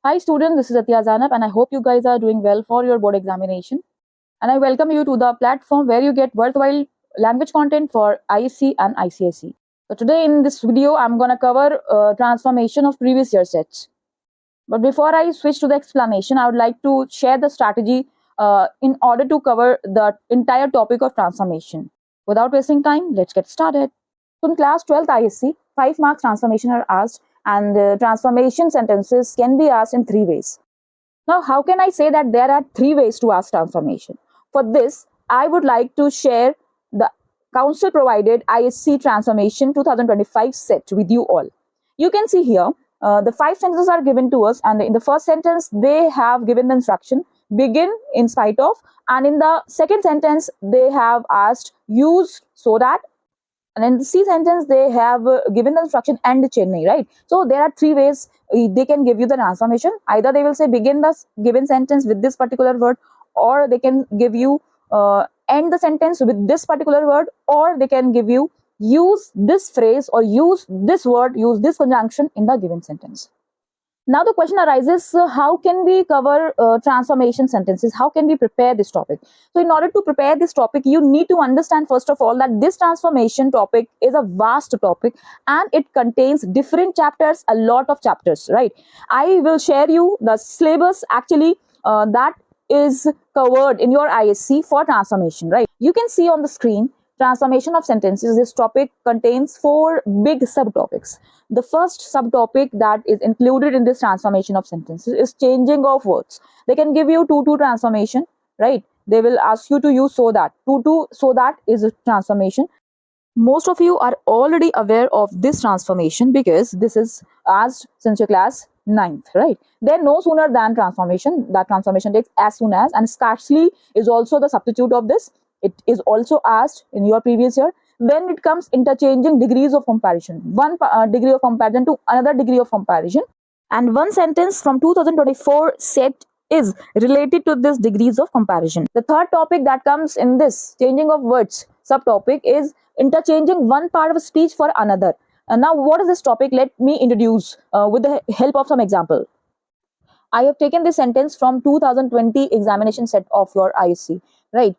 Hi students, this is Atya Zanab and I hope you guys are doing well for your board examination. And I welcome you to the platform where you get worthwhile language content for ISC and ICSE. So today in this video, I'm going to cover transformation of previous year sets. But before I switch to the explanation, I would like to share the strategy in order to cover the entire topic of transformation. Without wasting time, let's get started. So in class 12th ISC, 5 marks transformation are asked and transformation sentences can be asked in 3 ways. Now, how can I say that there are 3 ways to ask transformation? For this, I would like to share the council provided ISC transformation 2025 set with you all. You can see here, the 5 sentences are given to us, and in the first sentence, they have given the instruction begin in spite of, and in the second sentence, they have asked use so that, and in the C sentence, they have given the instruction end Chennai, right? So there are 3 ways they can give you the transformation. Either they will say begin the given sentence with this particular word, or they can give you end the sentence with this particular word, or they can give you use this phrase or use this word, use this conjunction in the given sentence. Now the question arises, how can we cover transformation sentences? How can we prepare this topic? So in order to prepare this topic, you need to understand first of all that this transformation topic is a vast topic and it contains different chapters, a lot of chapters, right? I will share you the syllabus actually that is covered in your ISC for transformation, right? You can see on the screen transformation of sentences. This topic contains 4 big subtopics. The first subtopic that is included in this transformation of sentences is changing of words. They can give you to transformation, right? They will ask you to use so that. To so that is a transformation. Most of you are already aware of this transformation because this is asked since your class 9th, right? Then no sooner than transformation. That transformation takes as soon as, and scarcely is also the substitute of this. It is also asked in your previous year. Then it comes interchanging degrees of comparison. One degree of comparison to another degree of comparison. And one sentence from 2024 set is related to this degrees of comparison. The third topic that comes in this changing of words subtopic is interchanging one part of a speech for another. And now what is this topic? Let me introduce with the help of some example. I have taken this sentence from 2020 examination set of your ISC, right?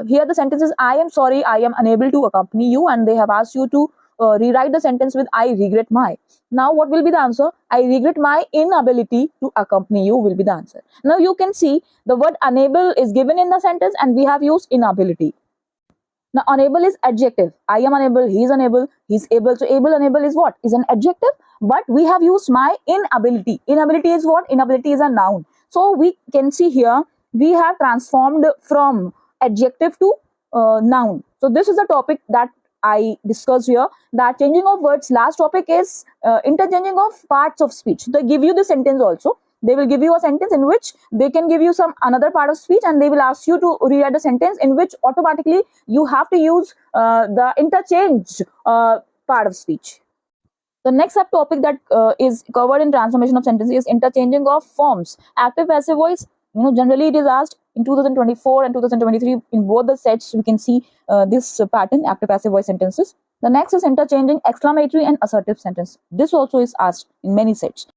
Here the sentence is, I am sorry, I am unable to accompany you, and they have asked you to rewrite the sentence with I regret my. Now what will be the answer? I regret my inability to accompany you will be the answer. Now you can see the word unable is given in the sentence and we have used inability. Now unable is adjective. I am unable, he is unable, he is able. So able, unable is what? Is an adjective, but we have used my inability. Inability is what? Inability is a noun. So we can see here we have transformed from adjective to noun. So this is a topic that I discussed here, that changing of words. Last topic is interchanging of parts of speech. They give you the sentence also. They will give you a sentence in which they can give you some another part of speech, and they will ask you to rewrite the sentence in which automatically you have to use the interchange part of speech. The next subtopic that is covered in transformation of sentences is interchanging of forms. Active passive voice. Generally it is asked in 2024 and 2023 in both the sets. We can see this pattern, active passive voice sentences. The next is interchanging exclamatory and assertive sentence. This also is asked in many sets.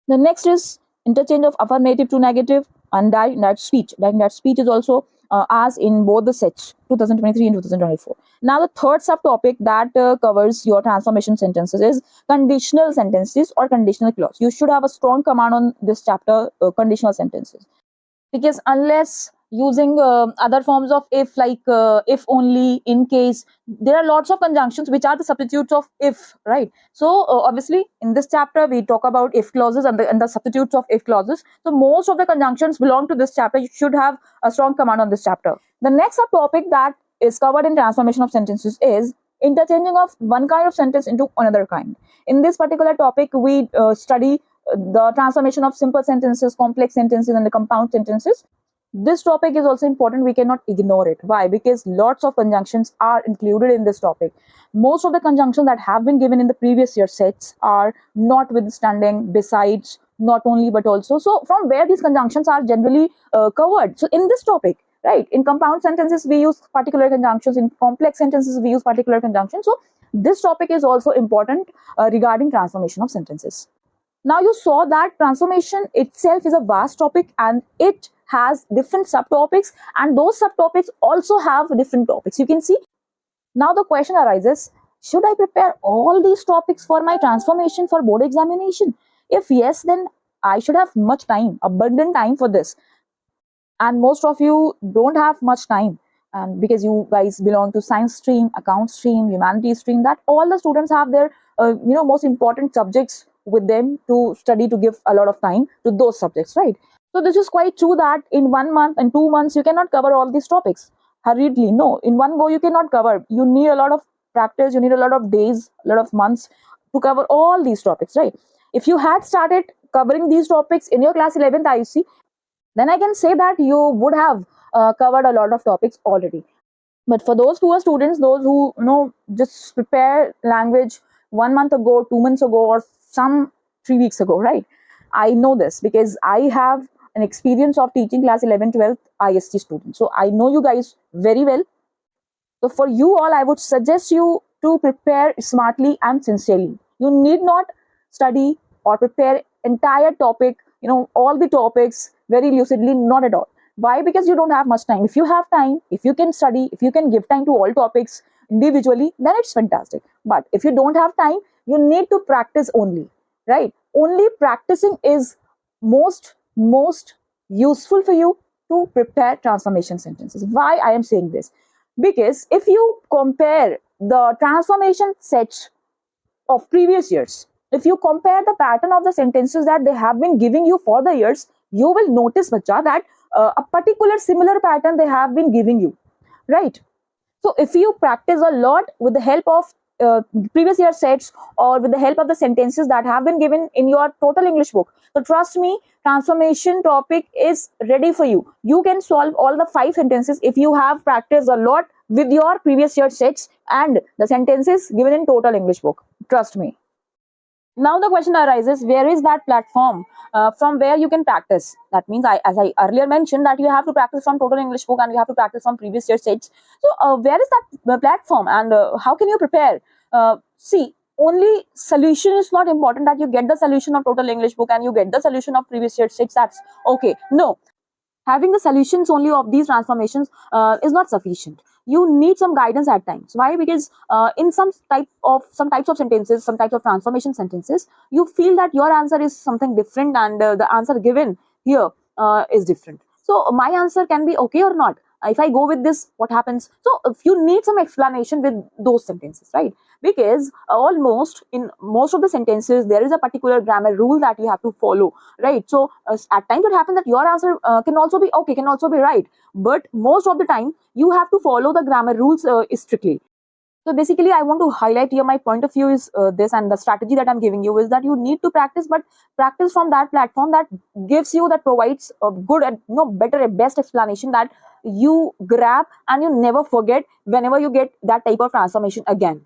The next is interchange of affirmative to negative and direct speech. Direct speech is also asked in both the sets, 2023 and 2024. Now the third subtopic that covers your transformation sentences is conditional sentences or conditional clause. You should have a strong command on this chapter, conditional sentences. Because unless using other forms of if, like if only, in case, there are lots of conjunctions which are the substitutes of if, right? So obviously in this chapter we talk about if clauses and the substitutes of if clauses. So most of the conjunctions belong to this chapter. You should have a strong command on this chapter. The next subtopic that is covered in transformation of sentences is interchanging of one kind of sentence into another kind. In this particular topic we study the transformation of simple sentences, complex sentences, and the compound sentences. This topic is also important. We cannot ignore it. Why? Because lots of conjunctions are included in this topic. Most of the conjunctions that have been given in the previous year sets are notwithstanding, besides, not only, but also. So from where these conjunctions are generally covered. So in this topic, right, in compound sentences we use particular conjunctions, in complex sentences we use particular conjunctions. So this topic is also important regarding transformation of sentences. Now you saw that transformation itself is a vast topic and it has different subtopics, and those subtopics also have different topics. You can see. Now the question arises, should I prepare all these topics for my transformation for board examination? If yes, then I should have much time, abundant time for this. And most of you don't have much time, and because you guys belong to science stream, account stream, humanities stream, that all the students have their most important subjects with them to study, to give a lot of time to those subjects, right? So this is quite true that in 1 month and 2 months you cannot cover all these topics hurriedly. No, in one go you cannot cover. You need a lot of practice, you need a lot of days, a lot of months to cover all these topics, right? If you had started covering these topics in your class 11th IUC, then I can say that you would have covered a lot of topics already. But for those poor students, those who just prepare language 1 month ago, 2 months ago, or some 3 weeks ago, right? I know this because I have an experience of teaching class 11, 12 ISC students. So I know you guys very well. So for you all, I would suggest you to prepare smartly and sincerely. You need not study or prepare entire topic, all the topics very lucidly, not at all. Why? Because you don't have much time. If you have time, if you can study, if you can give time to all topics individually, then it's fantastic. But if you don't have time, you need to practice only, right? Only practicing is most useful for you to prepare transformation sentences. Why I am saying this? Because if you compare the transformation sets of previous years, if you compare the pattern of the sentences that they have been giving you for the years, you will notice, bacha, that a particular similar pattern they have been giving you, right? So if you practice a lot with the help of previous year sets, or with the help of the sentences that have been given in your total English book, so trust me, transformation topic is ready for you. You can solve all the 5 sentences if you have practiced a lot with your previous year sets and the sentences given in total English book. Trust me. Now the question arises, where is that platform from where you can practice? That means, as I earlier mentioned, that you have to practice from total English book and you have to practice from previous year sets. So where is that platform, and how can you prepare? See, only solution is not important, that you get the solution of total English book and you get the solution of previous year sets. That's okay. No, having the solutions only of these transformations is not sufficient. You need some guidance at times. Why? Because in some types of sentences, some types of transformation sentences, you feel that your answer is something different, and the answer given here is different. So my answer can be okay or not. If I go with this, what happens? So if you need some explanation with those sentences, right? Because almost in most of the sentences there is a particular grammar rule that you have to follow, right? So at times it happens that your answer can also be okay, can also be right, but most of the time you have to follow the grammar rules strictly. So basically, I want to highlight here, my point of view is this, and the strategy that I'm giving you is that you need to practice, but practice from that platform that gives you, that provides a good and better, a best explanation that you grab and you never forget whenever you get that type of transformation again.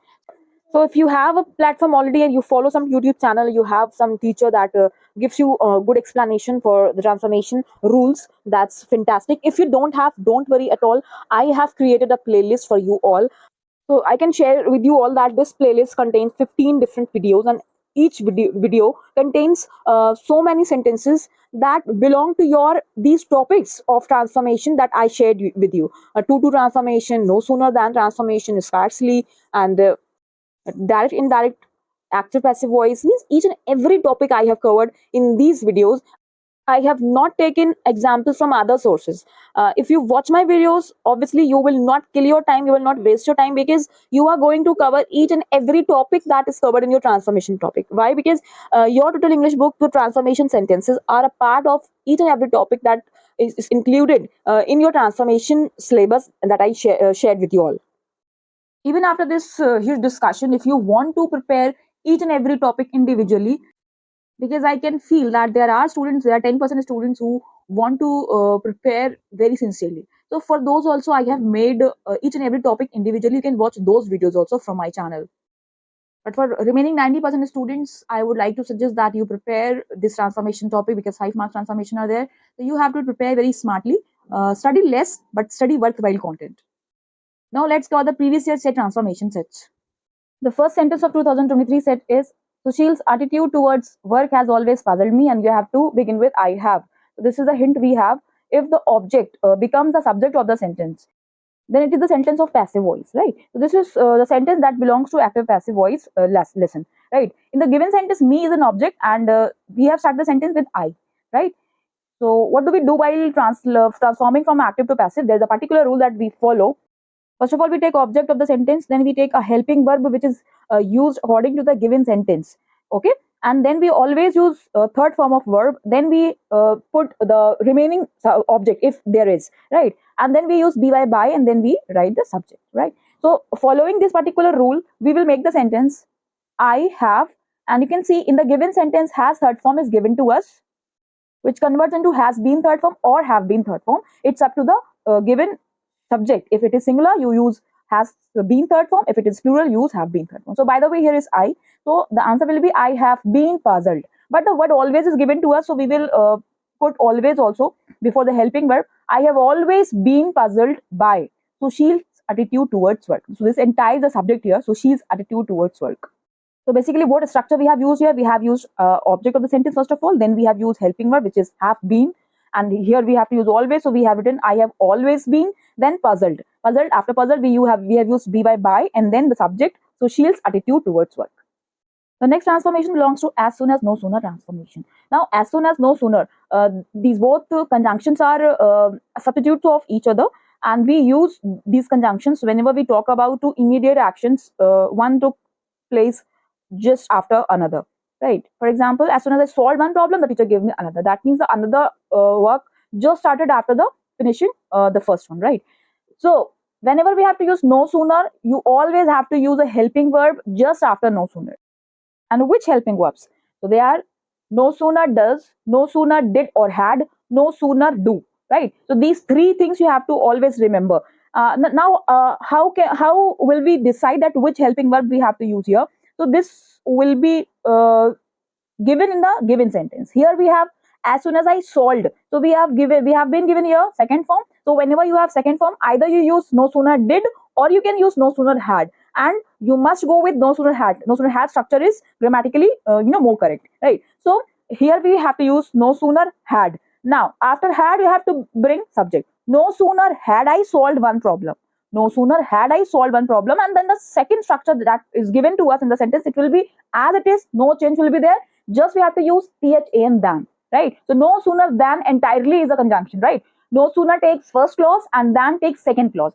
So if you have a platform already and you follow some YouTube channel, you have some teacher that gives you a good explanation for the transformation rules, that's fantastic. If you don't have, don't worry at all. I have created a playlist for you all. So I can share with you all that this playlist contains 15 different videos, and each video contains so many sentences that belong to your these topics of transformation that I shared with you. To transformation, no sooner than transformation, scarcely, and direct, indirect, active, passive voice, means each and every topic I have covered in these videos. I have not taken examples from other sources. If you watch my videos, obviously you will not kill your time, you will not waste your time, because you are going to cover each and every topic that is covered in your transformation topic. Why? Because your total English book, the transformation sentences are a part of each and every topic that is included in your transformation syllabus that I shared with you all. Even after this huge discussion, if you want to prepare each and every topic individually, because I can feel that there are 10% students who want to prepare very sincerely. So for those also, I have made each and every topic individually. You can watch those videos also from my channel. But for remaining 90% students, I would like to suggest that you prepare this transformation topic, because 5 mark transformation are there. So you have to prepare very smartly. Study less, but study worthwhile content. Now let's cover the previous year set transformation sets. The first sentence of 2023 set is, Sushil's attitude towards work has always puzzled me, and you have to begin with I have. So this is a hint we have. If the object becomes the subject of the sentence, then it is the sentence of passive voice, right? So this is the sentence that belongs to active passive voice. Listen, right? In the given sentence, me is an object, and we have started the sentence with I, right? So what do we do while transforming from active to passive? There's a particular rule that we follow. First of all, we take object of the sentence, then we take a helping verb which is used according to the given sentence. Okay, and then we always use third form of verb. Then we put the remaining object if there is, right? And then we use by, and then we write the subject, right? So following this particular rule, we will make the sentence I have, and you can see in the given sentence has third form is given to us, which converts into has been third form or have been third form. It's up to the given subject. If it is singular, you use has been third form. If it is plural, use have been third form. So by the way, here is I. So the answer will be I have been puzzled. But the word always is given to us, so we will put always also before the helping verb. I have always been puzzled by Sushil's attitude towards work. So this entire the subject here. Sushil's attitude towards work. So basically, what structure we have used here? We have used object of the sentence first of all. Then we have used helping verb, which is have been. And here we have to use always, so we have written I have always been. Then puzzled. After puzzled, we have used by, and then the subject. So Sushil's attitude towards work. The next transformation belongs to as soon as no sooner transformation. Now, as soon as no sooner, these both conjunctions are substitutes of each other, and we use these conjunctions whenever we talk about two immediate actions. One took place just after another, right? For example, as soon as I solved one problem, the teacher gave me another. That means the another work just started after the finishing the first one, right? So whenever we have to use no sooner, you always have to use a helping verb just after no sooner. And which helping verbs? So they are no sooner does, no sooner did or had, no sooner do, right? So these three things you have to always remember. Now, how will we decide that which helping verb we have to use here? So this will be given in the given sentence. Here we have as soon as I solved. So we have been given here second form. So whenever you have second form, either you use no sooner did or you can use no sooner had. And you must go with no sooner had. No sooner had structure is grammatically more correct, right? So here we have to use no sooner had. Now after had you have to bring subject. No sooner had I solved one problem. No sooner had I solved one problem, and then the second structure that is given to us in the sentence, it will be as it is, no change will be there. Just we have to use than, right? So no sooner than entirely is a conjunction, right? No sooner takes first clause and than takes second clause.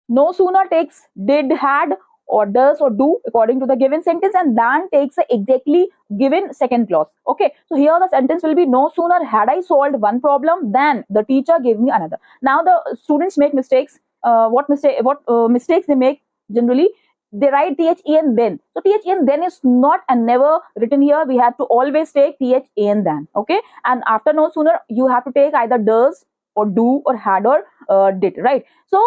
No sooner takes did, had, or does or do according to the given sentence, and than takes the exactly given second clause. Okay, so here the sentence will be no sooner had I solved one problem than the teacher gave me another. Now the students make mistakes. What mistakes they make generally? They write and then. So and then is not and never written here. We have to always take and then. Okay, and after no sooner you have to take either does or do or had or did, right? So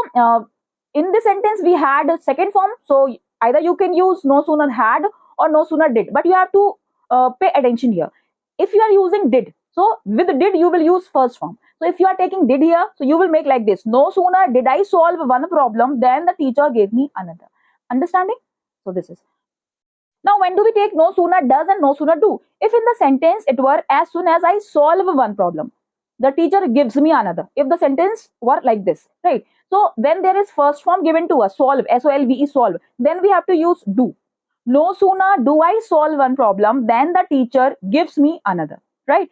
in this sentence we had a second form, so either you can use no sooner had or no sooner did, but you have to pay attention here. If you are using did, so with did you will use first form. So if you are taking did here, so you will make like this: no sooner did I solve one problem than the teacher gave me another. Understanding? So this is. Now when do we take no sooner does and no sooner do? If in the sentence it were as soon as I solve one problem, the teacher gives me another. If the sentence were like this, right? So then there is first form given to us, solve, S-O-L-V-E, solve. Then we have to use do. No sooner do I solve one problem than the teacher gives me another, right?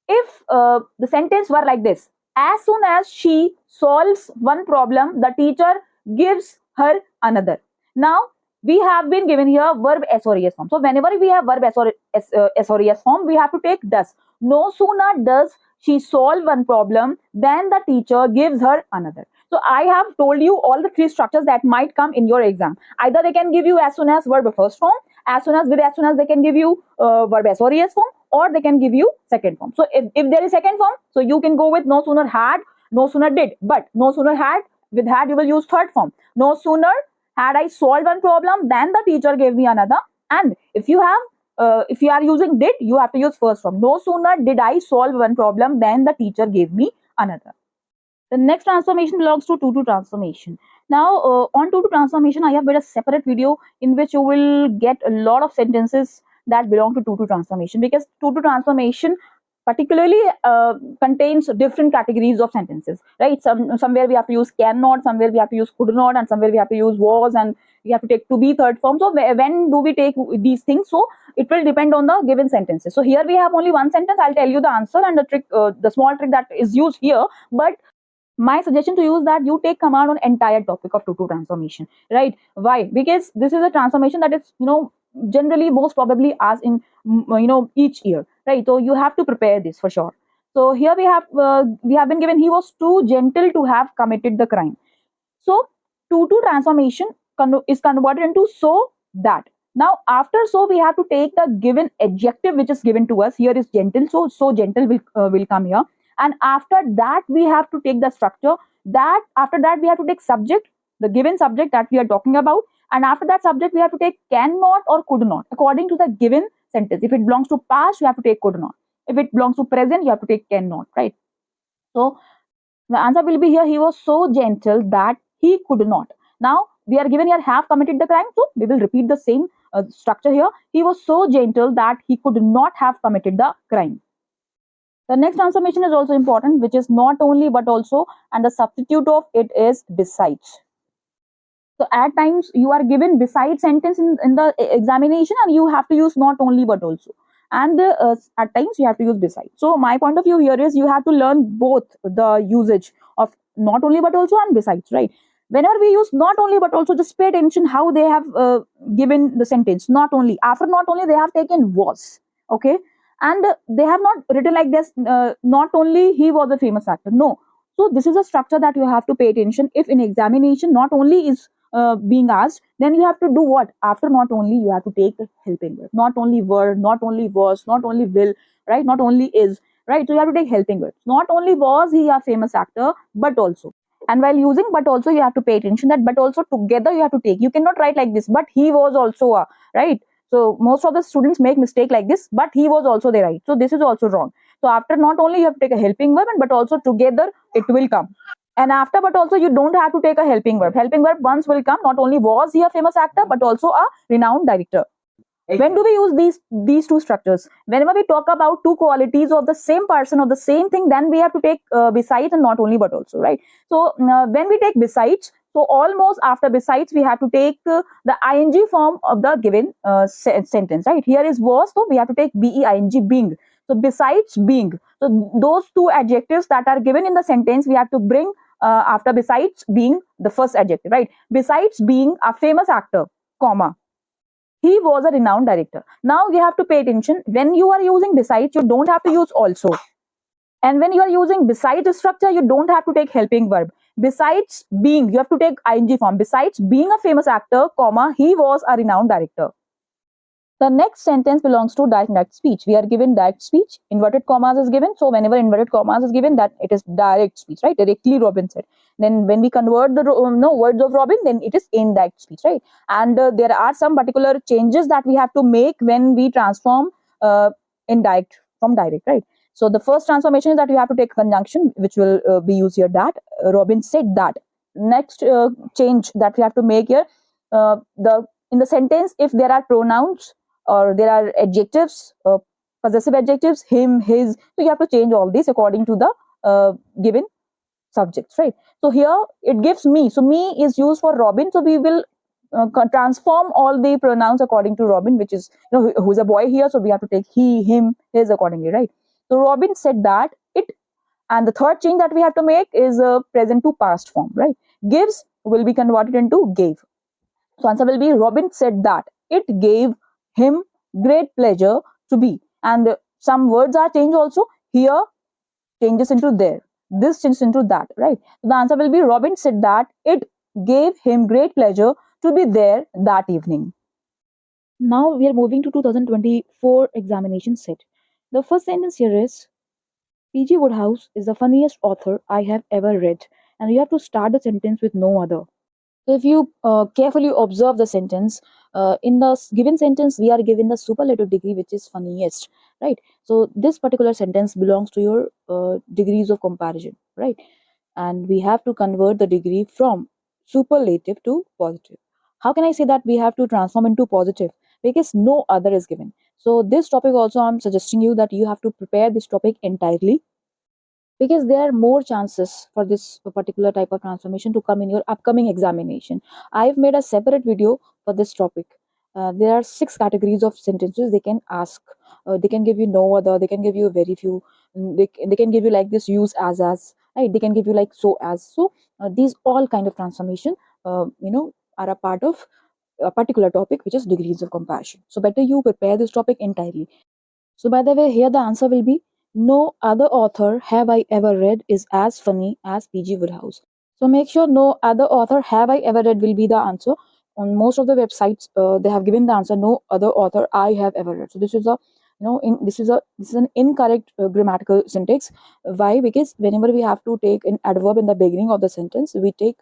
If the sentence were like this, as soon as she solves one problem, the teacher gives her another. Now we have been given here verb S or ES form. So whenever we have verb S or ES form, we have to take does. No sooner does she solve one problem than the teacher gives her another. So I have told you all the three structures that might come in your exam. Either they can give you as soon as verb first form, as soon as they can give you verb S or ES form, or they can give you second form. So if there is second form, so you can go with no sooner had, no sooner did. But no sooner had, with had you will use third form. No sooner had I solved one problem than the teacher gave me another. And if you are using did, you have to use first form. No sooner did I solve one problem than the teacher gave me another. The next transformation belongs to to transformation. Now on to transformation, I have made a separate video in which you will get a lot of sentences that belong to 2-2 transformation, because 2-2 transformation particularly contains different categories of sentences, right? Somewhere we have to use cannot, somewhere we have to use could not, and somewhere we have to use was, and we have to take to be third form. So when do we take these things? So it will depend on the given sentences. So here we have only one sentence. I'll tell you the answer and the trick, the small trick that is used here. But my suggestion to you is that you take command on entire topic of 2-2 transformation, right? Why? Because this is a transformation that is, generally most probably asked in, each year, right? So you have to prepare this for sure. So here we have been given, he was too gentle to have committed the crime. So 2-2 transformation is converted into so that. Now after so, we have to take the given adjective which is given to us. Here is gentle, so gentle will come here. And after that we have to take the structure. That after that we have to take subject, the given subject that we are talking about. And after that subject we have to take cannot or could not according to the given sentence. If it belongs to past, you have to take could not. If it belongs to present, you have to take cannot, right? So the answer will be here, he was so gentle that he could not. Now we are given here have committed the crime, so we will repeat the same structure here. He was so gentle that he could not have committed the crime. The next transformation is also important, which is not only but also, and the substitute of it is besides. So at times you are given besides sentence in the examination, and you have to use not only but also. And at times you have to use besides. So my point of view here is you have to learn both the usage of not only but also and besides, right? Whenever we use not only but also, just pay attention how they have given the sentence. Not only, after not only they have taken was, okay? And they have not written like this, not only he was a famous actor, no. So this is a structure that you have to pay attention. If in examination not only is being asked, then you have to do what? After not only, you have to take the helping verb. Not only were, not only was, not only will, right? Not only is, right? So you have to take helping verbs. Not only was he a famous actor, but also. And while using but also, you have to pay attention that but also together you have to take. You cannot write like this, but he was also a, right? So most of the students make mistake like this, but he was also there, right? So this is also wrong. So after not only, you have to take a helping verb, and but also together it will come. And after but also, you don't have to take a helping verb. Helping verb once will come. Not only was he a famous actor, but also a renowned director. When do we use these two structures? Whenever we talk about two qualities of the same person or the same thing, then we have to take besides and not only but also, right? So when we take besides, so almost after besides, we have to take the ing form of the given sentence, right? Here is was, so we have to take being, being. So besides being, so those two adjectives that are given in the sentence, we have to bring after besides being the first adjective, right? Besides being a famous actor, comma, he was a renowned director. Now you have to pay attention. When you are using besides, you don't have to use also. And when you are using besides structure, you don't have to take helping verb. Besides being, you have to take ing form. Besides being a famous actor, comma, he was a renowned director. The next sentence belongs to direct speech. We are given direct speech. Inverted commas is given. So whenever inverted commas is given, that it is direct speech, right? Directly Robin said. Then when we convert the words of Robin, then it is indirect speech, right? And there are some particular changes that we have to make when we transform indirect from direct, right? So the first transformation is that you have to take conjunction, which will be used here, that. Robin said that. Next change that we have to make here, in the sentence, if there are pronouns or there are adjectives, possessive adjectives, him, his, so you have to change all this according to the given subjects, right? So here it gives me, so me is used for Robin, so we will transform all the pronouns according to Robin, which is, who's a boy here, so we have to take he, him, his accordingly, right? So Robin said that it, and the third change that we have to make is present to past form, right? Gives will be converted into gave. So answer will be Robin said that it gave him great pleasure to be. And some words are changed also. Here changes into there. This changes into that, right? So the answer will be Robin said that it gave him great pleasure to be there that evening. Now we are moving to 2024 examination set. The first sentence here is, P.G. Wodehouse is the funniest author I have ever read. And you have to start the sentence with no other. So if you carefully observe the sentence, in the given sentence, we are given the superlative degree, which is funniest, right? So this particular sentence belongs to your degrees of comparison, right? And we have to convert the degree from superlative to positive. How can I say that we have to transform into positive? Because no other is given. So this topic also, I'm suggesting you that you have to prepare this topic entirely, because there are more chances for this particular type of transformation to come in your upcoming examination. I've made a separate video for this topic. There are 6 categories of sentences they can ask. They can give you no other, they can give you very few, they can give you like this, use as, right? They can give you like so as. So these all kind of transformation, are a part of a particular topic, which is degrees of compassion. So better you prepare this topic entirely. So, by the way, here the answer will be no other author have I ever read is as funny as P.G. Woodhouse. So, make sure no other author have I ever read will be the answer. On most of the websites, they have given the answer no other author I have ever read. So, this is a this is an incorrect grammatical syntax. Why? Because whenever we have to take an adverb in the beginning of the sentence, we take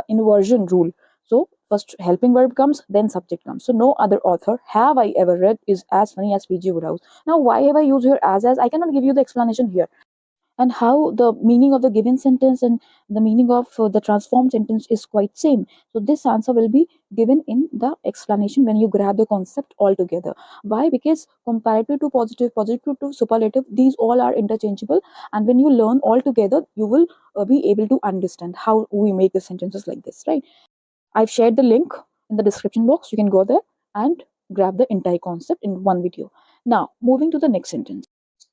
inversion rule. So first helping verb comes, then subject comes. So no other author have I ever read is as funny as P.G. Woodhouse. Now, why have I used here as? I cannot give you the explanation here. And how the meaning of the given sentence and the meaning of the transformed sentence is quite same. So this answer will be given in the explanation when you grab the concept altogether. Why? Because comparative to positive, positive to superlative, these all are interchangeable. And when you learn all together, you will be able to understand how we make the sentences like this, right? I've shared the link in the description box. You can go there and grab the entire concept in one video. Now, moving to the next sentence.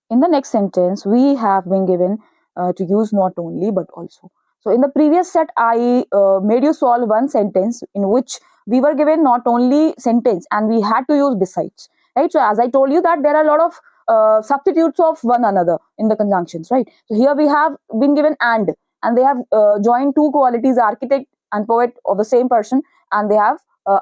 In the next sentence, we have been given to use not only but also. So, in the previous set, I made you solve one sentence in which we were given not only sentence and we had to use besides. Right. So, as I told you that there are a lot of substitutes of one another in the conjunctions. Right. So, here we have been given and they have joined two qualities, architect and poet of the same person, and they have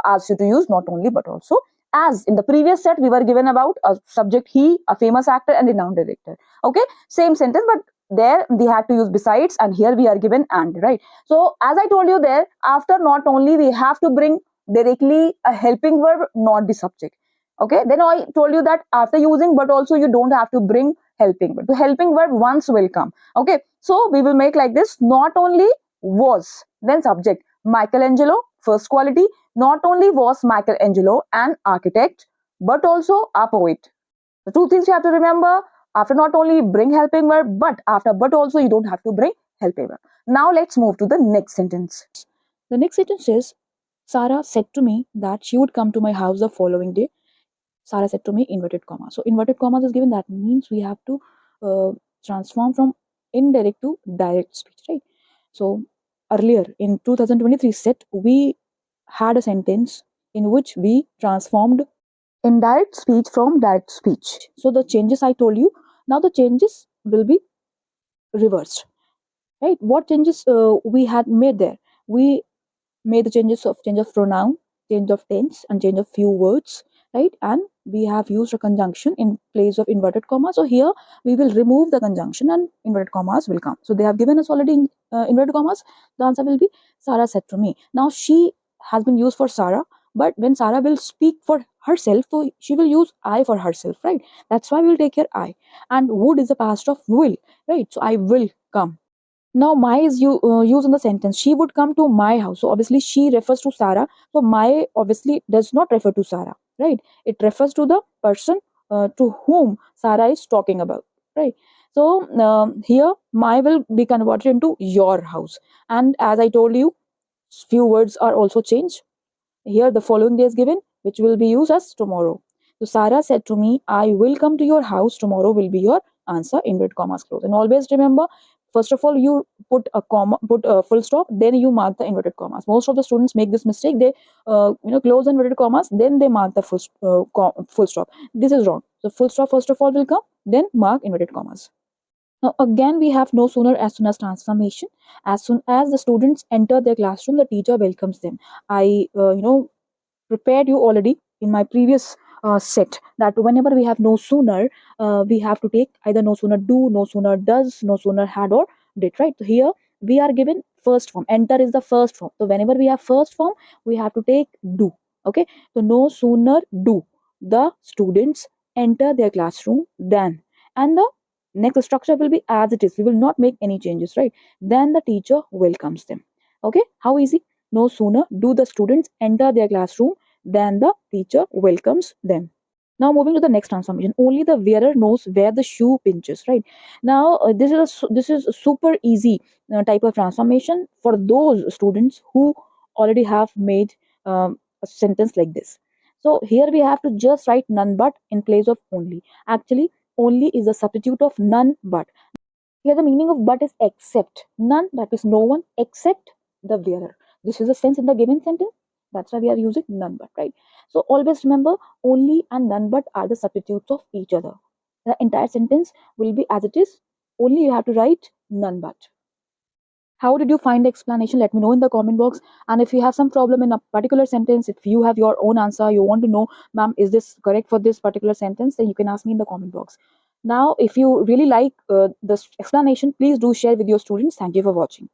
asked you to use not only but also. As in the previous set, we were given about a subject he, a famous actor, and renowned director. Okay, same sentence, but there we had to use besides, and here we are given and, right? So, as I told you there, after not only, we have to bring directly a helping verb, not the subject. Okay, then I told you that after using but also, you don't have to bring helping verb. The helping verb once will come. Okay, so we will make like this: not only was, then subject. Michelangelo, first quality. Not only was Michelangelo an architect, but also a poet. The two things you have to remember: after not only bring helping verb, but after but also you don't have to bring helping verb. Now let's move to the next sentence. The next sentence is, Sarah said to me that she would come to my house the following day. Sarah said to me, inverted comma. So inverted commas is given. That means we have to transform from indirect to direct speech, right? So earlier in 2023 set, we had a sentence in which we transformed indirect speech from direct speech. So the changes I told you, now the changes will be reversed, right? What changes we had made there? We made the change of pronoun, change of tense, and change of few words, right? And we have used a conjunction in place of inverted commas. So here we will remove the conjunction and inverted commas will come. So they have given us already inverted commas. The answer will be, Sarah said to me. Now she has been used for Sarah, but when Sarah will speak for herself, so she will use I for herself, right? That's why we'll take here I. And would is the past of will, right? So I will come. Now, my is used in the sentence. She would come to my house. So, obviously, she refers to Sarah. So, my obviously does not refer to Sarah, right? It refers to the person to whom Sarah is talking about, right? So, here, my will be converted into your house. And as I told you, few words are also changed. Here, the following day is given, which will be used as tomorrow. So, Sarah said to me, I will come to your house. Tomorrow will be your answer, inverted commas close. And always remember, first of all, you put a comma, put a full stop, then you mark the inverted commas. Most of the students make this mistake. They, close inverted commas, then they mark the full stop. This is wrong. So, full stop first of all will come, then mark inverted commas. Now, again, we have no sooner as soon as transformation. As soon as the students enter their classroom, the teacher welcomes them. I, prepared you already in my previous set that whenever we have no sooner, we have to take either no sooner do, no sooner does, no sooner had, or did, right? So here we are given first form. Enter is the first form. So whenever we have first form, we have to take do. Okay. So no sooner do the students enter their classroom than, and the next structure will be as it is. We will not make any changes, right? Then the teacher welcomes them. Okay. How easy? No sooner do the students enter their classroom than the teacher welcomes them. Now moving to the next transformation, only the wearer knows where the shoe pinches, right? Now this is a super easy type of transformation for those students who already have made a sentence like this. So here we have to just write none but in place of only. Actually, only is a substitute of none but. Here the meaning of but is except. None, that is no one except the wearer. This is a sense in the given sentence. That's why we are using none but, right? So always remember, only and none but are the substitutes of each other. The entire sentence will be as it is. Only you have to write none but. How did you find the explanation? Let me know in the comment box. And if you have some problem in a particular sentence, if you have your own answer, you want to know, ma'am, is this correct for this particular sentence, then you can ask me in the comment box. Now, if you really like this explanation, please do share with your students. Thank you for watching.